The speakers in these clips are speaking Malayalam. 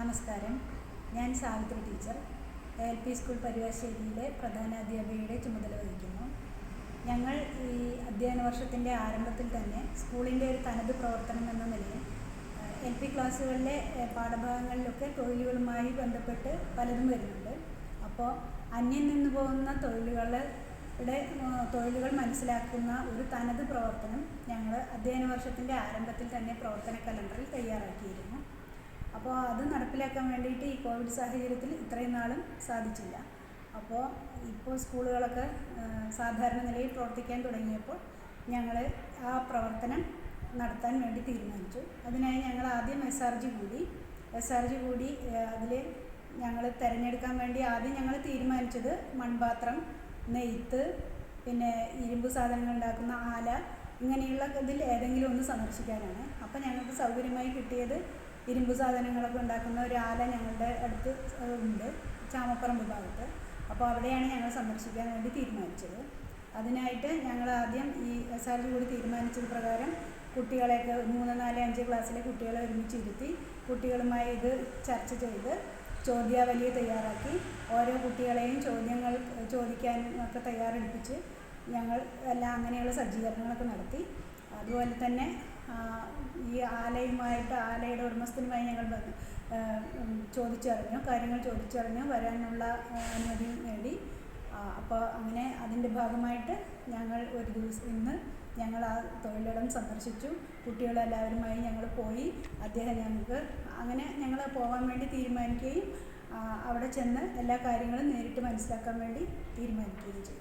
നമസ്കാരം. ഞാൻ സാവിത്രി ടീച്ചർ, LP സ്കൂൾ പരുവാശ്ശേരിയിലെ പ്രധാനാധ്യാപികയുടെ ചുമതല വഹിക്കുന്നു. ഞങ്ങൾ ഈ അധ്യയന വർഷത്തിൻ്റെ ആരംഭത്തിൽ തന്നെ സ്കൂളിൻ്റെ ഒരു തനത് പ്രവർത്തനം എന്ന നിലയിൽ LP ക്ലാസ്സുകളിലെ പാഠഭാഗങ്ങളിലൊക്കെ തൊഴിലുകളുമായി ബന്ധപ്പെട്ട് പലതും വരുന്നുണ്ട്. അപ്പോൾ അന്യം നിന്ന് പോകുന്ന തൊഴിലുകൾ മനസ്സിലാക്കുന്ന ഒരു തനത് പ്രവർത്തനം ഞങ്ങൾ അധ്യയന വർഷത്തിൻ്റെ ആരംഭത്തിൽ തന്നെ പ്രവർത്തന കലണ്ടറിൽ തയ്യാറാക്കിയിരുന്നു. അപ്പോൾ അത് നടപ്പിലാക്കാൻ വേണ്ടിയിട്ട് ഈ കോവിഡ് സാഹചര്യത്തിൽ ഇത്രയും നാളും സാധിച്ചില്ല. ഇപ്പോൾ സ്കൂളുകളൊക്കെ സാധാരണ നിലയിൽ പ്രവർത്തിക്കാൻ തുടങ്ങിയപ്പോൾ ഞങ്ങൾ ആ പ്രവർത്തനം നടത്താൻ വേണ്ടി തീരുമാനിച്ചു. അതിനായി ഞങ്ങൾ ആദ്യം SRG കൂടി. അതിൽ ഞങ്ങൾ തിരഞ്ഞെടുക്കാൻ വേണ്ടി ആദ്യം ഞങ്ങൾ തീരുമാനിച്ചത് മൺപാത്രം, നെയ്ത്ത്, പിന്നെ ഇരുമ്പ് സാധനങ്ങൾ ഉണ്ടാക്കുന്ന ആല, ഇങ്ങനെയുള്ള ഇതിൽ ഏതെങ്കിലും ഒന്ന് സന്ദർശിക്കാനാണ്. അപ്പോൾ ഞങ്ങൾക്ക് സൗകര്യമായി കിട്ടിയത് ഇരുമ്പ് സാധനങ്ങളൊക്കെ ഉണ്ടാക്കുന്ന ഒരു ആല ഞങ്ങളുടെ അടുത്ത് ഉണ്ട്, ചാമപ്പറമ്പ് ഭാഗത്ത്. അപ്പോൾ അവിടെയാണ് ഞങ്ങൾ സന്ദർശിക്കാൻ വേണ്ടി തീരുമാനിച്ചത്. അതിനായിട്ട് ഞങ്ങൾ ആദ്യം ഈ SRG കൂടി തീരുമാനിച്ചത് പ്രകാരം കുട്ടികളെയൊക്കെ 3, 4, 5 ക്ലാസ്സിലെ കുട്ടികളെ ഒരുമിച്ചിരുത്തി കുട്ടികളുമായി ഇത് ചർച്ച ചെയ്ത് ചോദ്യാവലി തയ്യാറാക്കി ഓരോ കുട്ടികളെയും ചോദ്യങ്ങൾ ചോദിക്കാനും ഒക്കെ തയ്യാറെടുപ്പിച്ച് ഞങ്ങൾ എല്ലാം അങ്ങനെയുള്ള സജ്ജീകരണങ്ങളൊക്കെ നടത്തി. അതുപോലെ തന്നെ ഈ ആലയുടെ ഉടമസ്ഥനുമായി ഞങ്ങൾ കാര്യങ്ങൾ ചോദിച്ചറിഞ്ഞു വരാനുള്ള അനുമതി നേടി. അപ്പോൾ അങ്ങനെ അതിൻ്റെ ഭാഗമായിട്ട് ഞങ്ങൾ ഒരു ദിവസം ഇന്ന് ഞങ്ങൾ ആ തൊഴിലിടം സന്ദർശിച്ചു. കുട്ടികളെല്ലാവരുമായി ഞങ്ങൾ പോയി. ഞങ്ങൾ പോകാൻ വേണ്ടി തീരുമാനിക്കുകയും അവിടെ ചെന്ന് എല്ലാ കാര്യങ്ങളും നേരിട്ട് മനസ്സിലാക്കാൻ വേണ്ടി തീരുമാനിക്കുകയും ചെയ്തു.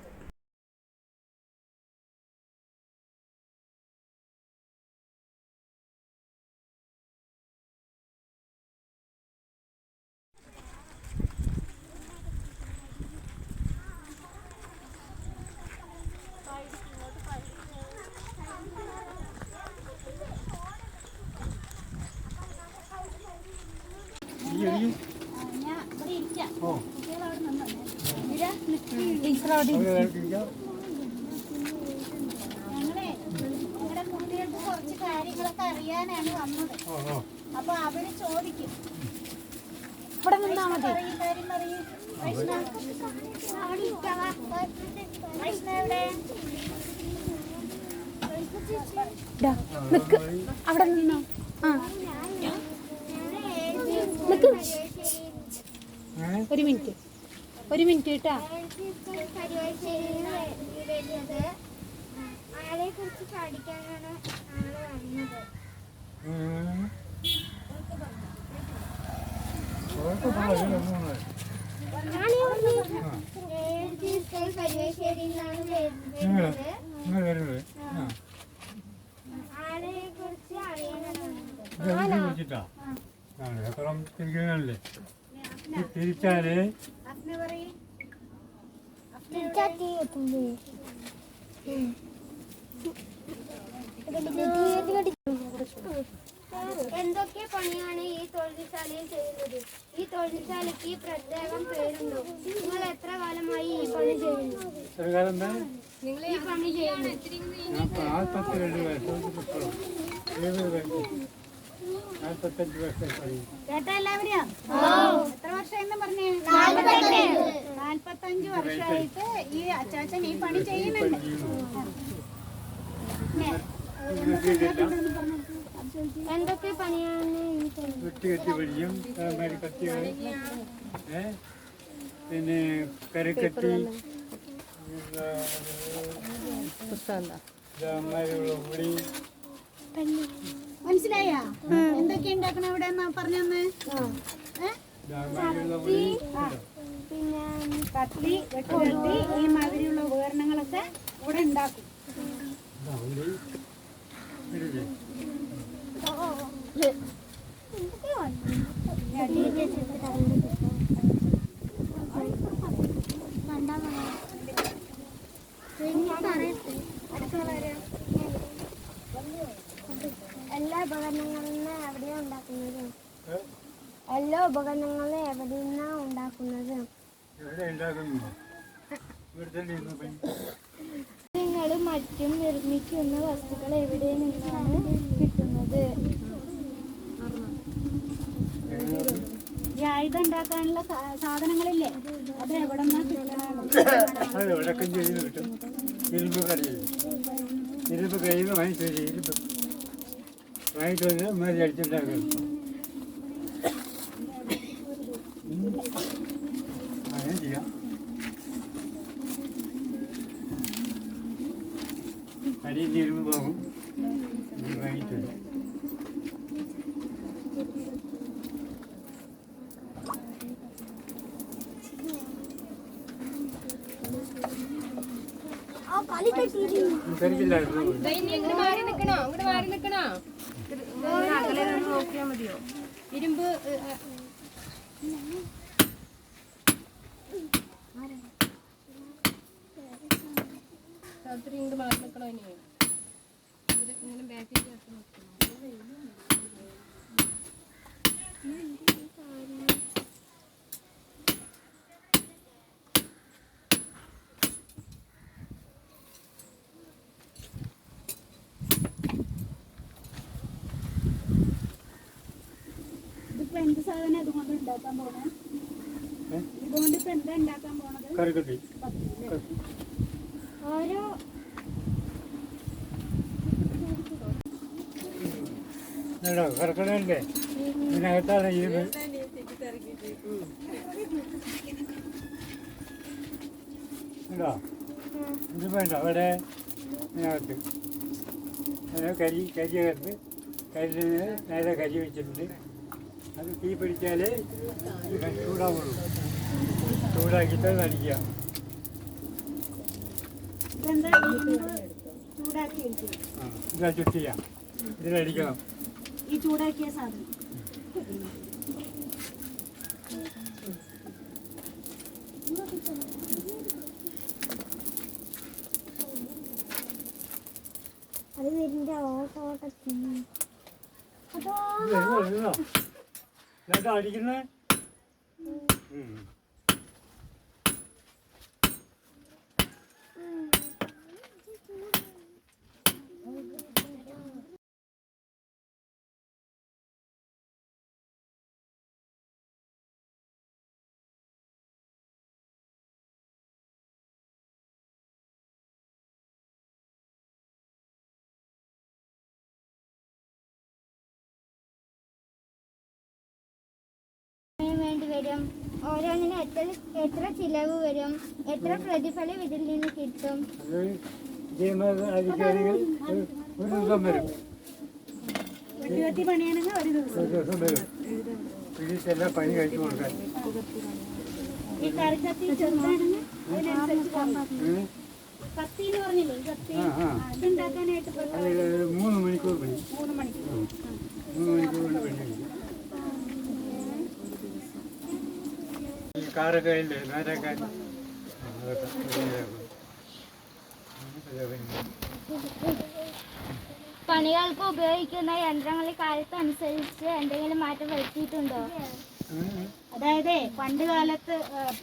കുറച്ച് കാര്യങ്ങളൊക്കെ അറിയാനാണ് വന്നത്. അപ്പൊ അവര് ചോദിക്കും, ഇവിടെ നിന്നാ മതി. അവിടെ നിന്നോ? ഒരു മിനിറ്റ് കേട്ടാ. ആളെ കുറിച്ച് പഠിക്കാനാണ് ഞങ്ങൾ വന്നത്. ആളെ കുറിച്ച് അറിയാനാണ്. തിരിച്ചാല് എന്തൊക്കെ പണിയാണ് ഈ തൊഴിൽശാലയിൽ ചെയ്യുന്നത്? ഈ തൊഴിൽശാലയ്ക്ക് പ്രത്യേകം പേരുണ്ടോ? നിങ്ങൾ എത്ര കാലമായി ഈ പണി ചെയ്യുന്നു? ഈ പണി ചെയ്യുന്നു കേട്ടാ എല്ലാവരും? എത്ര വർഷമായിരുന്നു പറഞ്ഞേ? 45 വർഷമായിട്ട് ഈ അച്ചാച്ചൻ ഈ പണി ചെയ്യുന്നുണ്ട്. എന്തൊക്കെ പണിയാണ് പിന്നെ കരക്കട്ടി, മനസ്സിലായ? എന്തൊക്കെ ഉണ്ടാക്കണം ഇവിടെ പറഞ്ഞെന്ന്? പിന്നെ കത്തി, വെട്ടുകത്തി, ഈ മാതിരിയുള്ള ഉപകരണങ്ങളൊക്കെ ഇവിടെ ഉണ്ടാക്കും. എല്ലാ ഉപകരണങ്ങളും എവിടെയാണ് ഉണ്ടാക്കുന്നത്? എല്ലാ ഉപകരണങ്ങളും എവിടെയാണ് ഉണ്ടാക്കുന്നത്? നിങ്ങളും മറ്റും നിർമ്മിക്കുന്ന വസ്തുക്കൾ എവിടെ നിന്നാണ് കിട്ടുന്നത്? ഈ ആയുധം ഉണ്ടാക്കാനുള്ള സാധനങ്ങളില്ലേ അത് എവിടെ നിന്നാ കിട്ടണം? അത് വടക്കം ചെയ്ത് കിട്ടും. ഇരുമ്പ് കടയിൽ ഇരുമ്പ് കയ്യിൽ വാങ്ങിച്ചു വരും. ഇരുമ്പ് വാങ്ങിച്ചു വന്ന് മാതിരി അടിച്ചുണ്ടാക്കണം. അങ്ങനെ ചെയ്യാം. അടിയിൽ ഇരുമ്പ് പോകും. വാങ്ങിച്ചു വരും. തിരക്കില്ലായിരുന്നു. നോക്കിയാ മതിയോ? ഇരുമ്പ് ഇങ്ങോട്ട് മാറി നിൽക്കണോ? ഇനി ഇങ്ങനെ ബാക്കിൽ ചേർത്ത് നോക്കണം. എന്ത് സാധനം അതുകൊണ്ട് ഉണ്ടാക്കാൻ പോണേ? ഇതുകൊണ്ട് ഇപ്പൊ എന്താ ഉണ്ടാക്കാൻ പോണത്? കറിക്കട്ടി ഓരോ കറക്കണല്ലേ ഇതിനകത്താണ് ഇരുമ്പ്. ഉണ്ടോ? ഇത് വേണ്ട അവിടെ ഇതിനകത്ത് കരിയകത്ത് കരിയിൽ നേരെ കരി വെച്ചിട്ടുണ്ട്. അത് തീ പിടിച്ചാൽ ചൂടാവുള്ളൂ. ചൂടാക്കിയിട്ട് നടിക്കുക. ഇതാ ചുറ്റിയ ഇതിലടിക്കണം. ഈ ചൂടാക്കിയ സാധനം അത് ഇതിന്റെ ഓട്ടോട്ടത്തിന് അടിക്കുന്നത്. വേണ്ടി വരും? ഓരോന്നിനും എത്ര ചിലവ് വരും? എത്ര പ്രതിഫലം ഇതിൽ നിന്ന് കിട്ടും? ഒരു ദിവസം വരും. വെട്ടുകത്തി പണിയാണെങ്കിൽ ഒരു ദിവസം വരും. പിടിച്ചെല്ലാം പണി കഴിച്ചു കൊടുക്കാൻ. ഈ കറിക്കത്തി ചെറുതാണെങ്കിൽ അതിനനുസരിച്ച് കത്തി എന്ന് പറഞ്ഞില്ലേ? കത്തി അതുണ്ടാക്കാനായിട്ട് 3 മണിക്കൂർ പണി. 3 മണിക്കൂർ 3 മണിക്കൂർ കൊണ്ട് പണി കഴിക്കും. കാറൊക്കെ ഉണ്ട് നേരൊക്കെ. പണികൾക്ക് ഉപയോഗിക്കുന്ന യന്ത്രങ്ങൾ കാലത്തനുസരിച്ച് എന്തെങ്കിലും മാറ്റം വരുത്തിയിട്ടുണ്ടോ? അതായത് പണ്ട് കാലത്ത്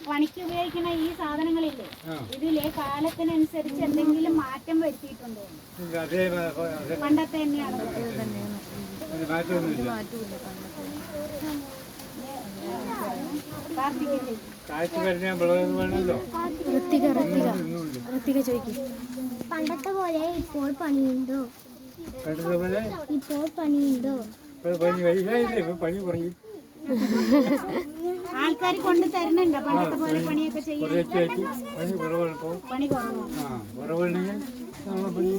പണിക്ക് ഉപയോഗിക്കുന്ന ഈ സാധനങ്ങളില്ലേ, ഇതിലെ കാലത്തിനനുസരിച്ച് എന്തെങ്കിലും മാറ്റം വരുത്തിയിട്ടുണ്ടോ? പണ്ടത്തെ തന്നെയാണ്. മാറ്റമൊന്നുമില്ല. കാറ്റ് കഴിഞ്ഞാൽ വിളവെന്ന് വേണമല്ലോ. പണ്ടത്തെ പോലെ ഇപ്പോൾ പണിയുണ്ടോ? പണ്ടത്തെ പോലെ ഇപ്പോൾ പണിയുണ്ടോ? പണി വൈകില്ലേ? പണി കുറയും. ആൾക്കാർ കൊണ്ട് തരുന്നുണ്ടോ പണ്ടത്തെ പോലെ പണിയൊക്കെ ചെയ്യാൻ? പണി കുറവെളുപ്പം. പണി കുറവ്. കുറവുണ്ടെങ്കിൽ നമ്മളെ പണി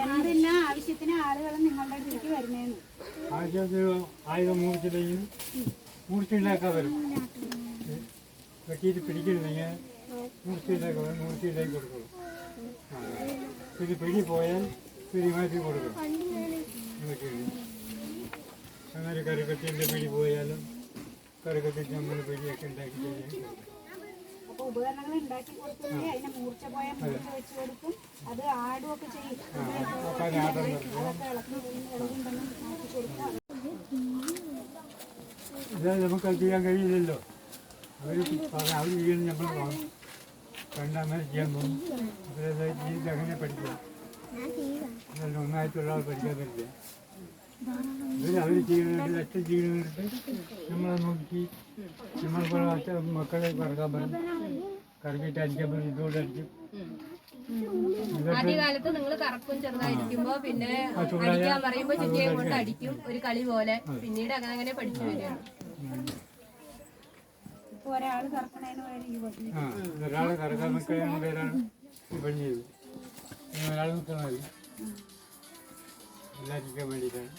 എന്തെല്ലാം ആവശ്യത്തിന് ആളുകൾ നിങ്ങളുടെ അടുത്തേക്ക് വരുന്നതെന്ന്? ആയുധം മൂർച്ചയുണ്ടാക്കാൻ വരും. വെട്ടിയിട്ട് പിടിക്കണമെങ്കിൽ മൂർച്ചയുണ്ടാക്കാൻ വരും. മൂർച്ചയുണ്ടാക്കി കൊടുക്കണം. ഇത് പിടി പോയാൽ പിടി മാറ്റി കൊടുക്കണം. അങ്ങനെ കറിക്കത്തിൻ്റെ പിടി പോയാലും കറിക്കത്തി നമ്മൾ പിടിയൊക്കെ ഉണ്ടാക്കി ചെയ്യാൻ കൊടുക്കണം. അപ്പോൾ ഉപകരണങ്ങൾ ഉണ്ടാക്കി കൊടുക്കുന്നെങ്കിൽ അതിനെ മൂർച്ച പോയ മൂർച്ച വെച്ച് കൊടുക്കും. അത് ആടുമൊക്കെ ചെയ്യും. അതൊക്കെ ഇളകുണ്ടെന്നും നോക്കി കൊടുക്കുക. നമുക്ക് അത് ചെയ്യാൻ കഴിയില്ലല്ലോ. അവർ ചെയ്യണം, നമ്മൾ രണ്ടാമത് ചെയ്യാൻ പോകും. ജീവിതം അങ്ങനെ പഠിക്കാം. ഒന്നായിട്ടുള്ള ആൾ പഠിക്കാൻ പറ്റില്ല. അവർ ചെയ്യുന്നുണ്ട്, അച്ഛൻ ചെയ്യുന്നുണ്ട്. നമ്മളെ നോക്കി നമ്മളെ മക്കളെ കറക്കാൻ പറയും, കറക്കിയിട്ട് അടിക്കാൻ പറയും, ഇതുകൊണ്ട് അടിക്കും. ആദ്യകാലത്ത് നിങ്ങൾ കറക്കും ചെറുതായിരിക്കുമ്പോ, പിന്നെ അടിക്കാൻ പറയുമ്പോ ചുറ്റിയെ കൊണ്ട് അടിക്കും, ഒരു കളി പോലെ. പിന്നീട് അങ്ങനെ പഠിച്ചു വരികയാണ്. ഇപ്പോൾ ഒരാൾ കറക്കണതിന് വേണ്ടി ഈ പണി. ഒരാൾ കറക്കാൻ നിൽക്കുന്ന പേരാണ് ഈ പണി ചെയ്തത്. ഒരാൾ നിൽക്കണം മതി, എല്ലാവർക്കും വേണ്ടിയിട്ടാണ്.